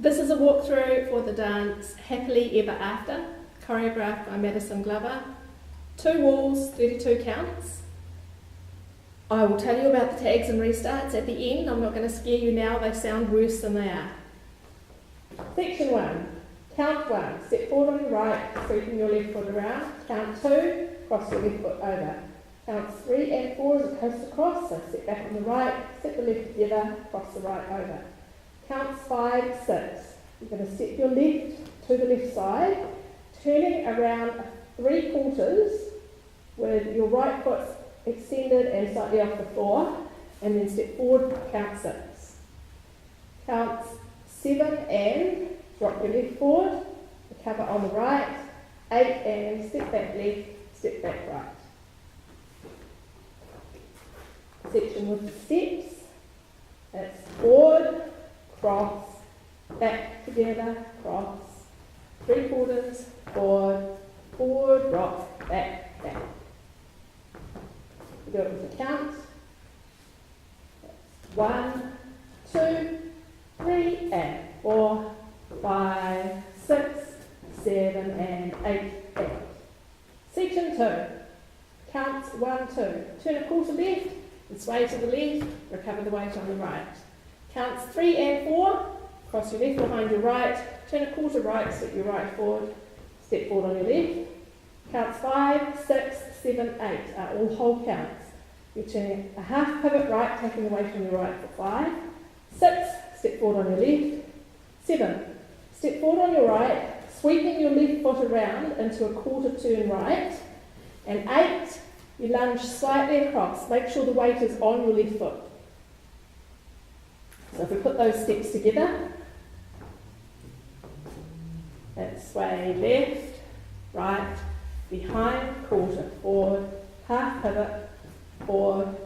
This is a walkthrough for the dance Happily Ever After, choreographed by Maddison Glover. 2 walls, 32 counts. I will tell you about the tags and restarts at the end. I'm not going to scare you now, they sound worse than they are. Section 1. Count 1. Step forward on your right, sweeping your left foot around. Count 2. Cross your left foot over. Counts 3 and 4 is a coast across, so step back on the right, step the left together, cross the right over. Counts 5, 6. You're going to step your left to the left side, turning around 3/4 with your right foot extended and slightly off the floor, and then step forward, count 6. Counts 7 and drop your left forward, recover on the right, 8 and step back left, step back right. Section with the steps, that's forward, cross, back together, cross, 3/4, forward, forward, rock, back, back. We do it with the count. That's 1, 2, 3, and 4, 5, 6, 7, and 8, 8. Section 2. Counts 1, 2. Turn a quarter left, and sway to the left, recover the weight on the right. Counts 3 and 4, cross your left behind your right, turn a quarter right, step your right forward, step forward on your left. Counts 5, 6, 7, 8 are all whole counts. You're turning a half pivot right, taking the weight on your right for 5. 6, step forward on your left. 7, step forward on your right, sweeping your left foot around into a quarter turn right. And 8, you lunge slightly across. Make sure the weight is on your left foot. So if we put those steps together, that's sway left, right, behind, quarter, forward, half pivot, forward,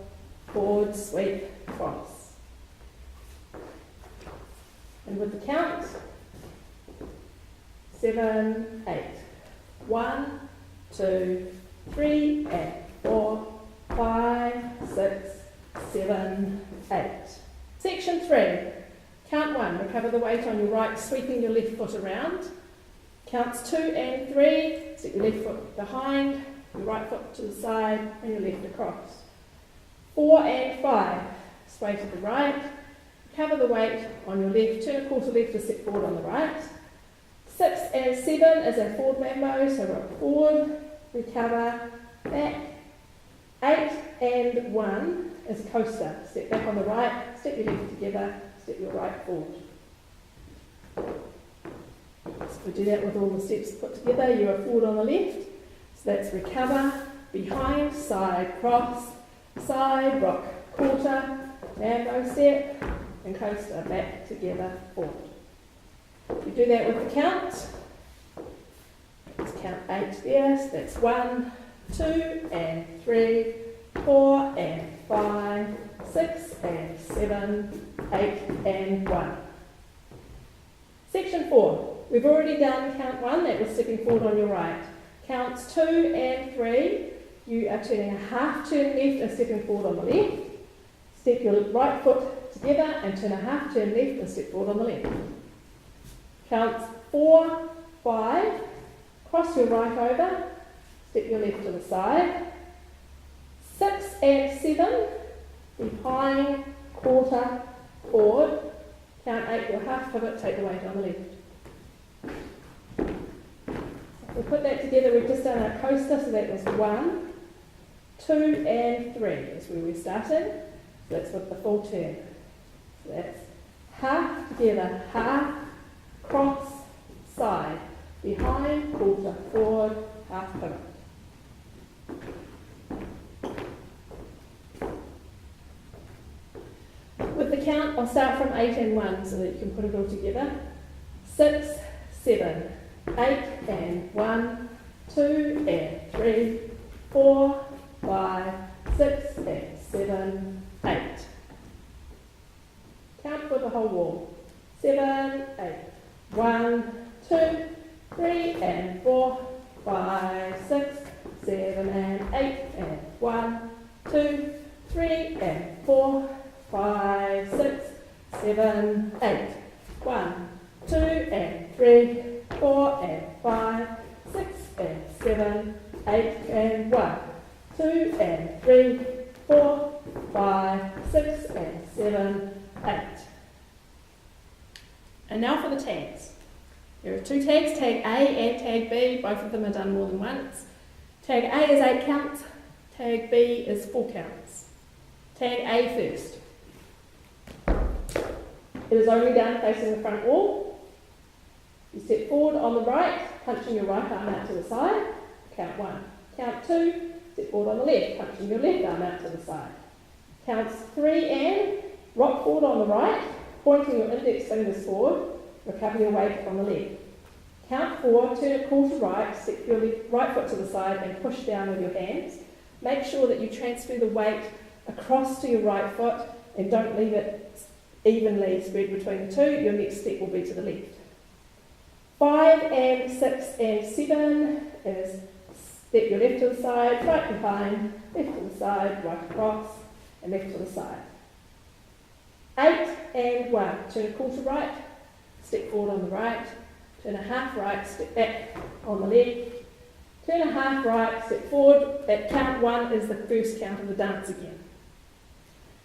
forward, sweep, cross. And with the count, 7, 8. 1, 2, 3, and 4, 5, 6, 7, 8. Section 3. Count 1. Recover the weight on your right, sweeping your left foot around. Counts 2 and 3. Step your left foot behind, your right foot to the side, and your left across. 4 and 5. Sway to the right. Recover the weight on your left. Turn a quarter left to step forward on the right. 6 and 7 is a forward mambo, so rock forward, recover, back. 8 and 1 is coaster. Step back on the right, step your left together, step your right forward. So we do that with all the steps put together. You are forward on the left, so that's recover, behind, side, cross, side, rock, quarter, mambo step, and coaster, back together, forward. We do that with the count. Let's count 8 there, so that's 1, 2, and 3, 4, and 5, 6, and 7, 8, and 1. Section 4. We've already done count 1, that was stepping forward on your right. Counts 2 and 3, you are turning a half turn left and stepping forward on the left. Step your right foot together and turn a half turn left and step forward on the left. Counts 4, 5, cross your right over, step your left to the side. 6 and 7, behind, quarter, forward. Count 8, your half pivot, take the weight on the left. We put that together, we've just done our coaster, so that was 1, 2 and 3 is where we started. So that's with the full turn. So that's half together, half, cross, side, behind, quarter, forward, half pivot. With the count, I'll start from 8 and 1 so that you can put it all together. 6, 7, 8 and 1, 2 and 3, 4, 5, 6 and 7, 8. Count for the whole wall. 7, 8. 1, 2, 3 and 4, 5, 6, 7 and 8 and 1, 2, 3 and 4, 5, 6, 7, 8. 1, 2, And now for the tags. There are 2 tags, tag A and tag B. Both of them are done more than once. Tag A is 8 counts, tag B is 4 counts. Tag A first. It is only down facing the front wall. You step forward on the right, punching your right arm out to the side. Count 1. Count 2, step forward on the left, punching your left arm out to the side. Counts 3 and rock forward on the right, pointing your index fingers forward, recover your weight on the left. Count 4, turn a quarter right, step your right foot to the side and push down with your hands. Make sure that you transfer the weight across to your right foot and don't leave it evenly spread between the two. Your next step will be to the left. 5 and 6 and 7 is step your left to the side, right behind, left to the side, right across, and left to the side. 8 and 1, turn a quarter right, step forward on the right, turn a half right, step back on the left, turn a half right, step forward. At count 1 is the first count of the dance again.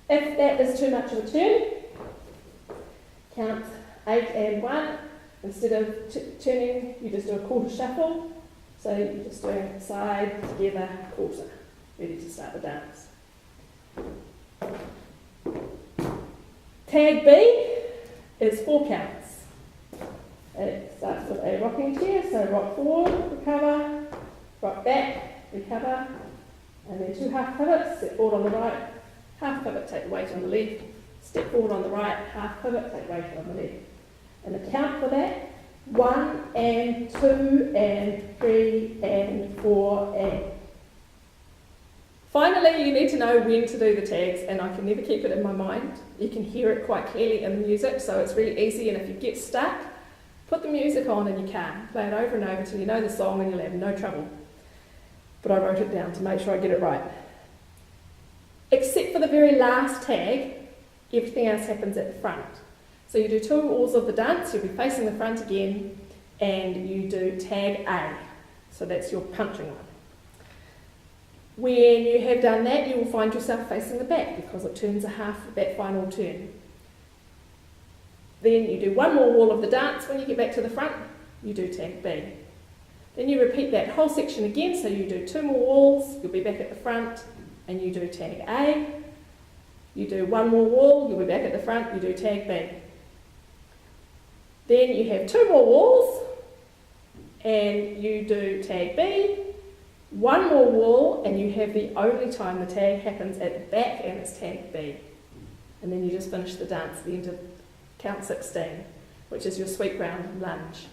If that is too much of a turn, count 8 and 1. Instead of turning, you just do a quarter shuffle. So you're just doing side, together, quarter, ready to start the dance. Tag B is 4 counts. It starts with a rocking chair, so rock forward, recover, rock back, recover, and then 2 half pivots, step forward on the right, half pivot, take the weight on the left, step forward on the right, half pivot, take weight on the left. And the count for that, 1 and 2 and 3 and 4 and. Finally, you need to know when to do the tags, and I can never keep it in my mind. You can hear it quite clearly in the music, so it's really easy, and if you get stuck, put the music on in your car, play it over and over till you know the song and you'll have no trouble. But I wrote it down to make sure I get it right. Except for the very last tag, everything else happens at the front. So you do 2 walls of the dance, you'll be facing the front again, and you do tag A. So that's your punching one. When you have done that, you will find yourself facing the back because it turns a half of that final turn. Then you do 1 more wall of the dance. When you get back to the front, you do tag B. Then you repeat that whole section again, so you do 2 more walls, you'll be back at the front, and you do tag A. You do 1 more wall, you'll be back at the front, you do tag B. Then you have 2 more walls, and you do tag B. 1 more wall, and you have the only time the tag happens at the back, and it's tag B. And then you just finish the dance at the end of count 16, which is your sweep round lunge.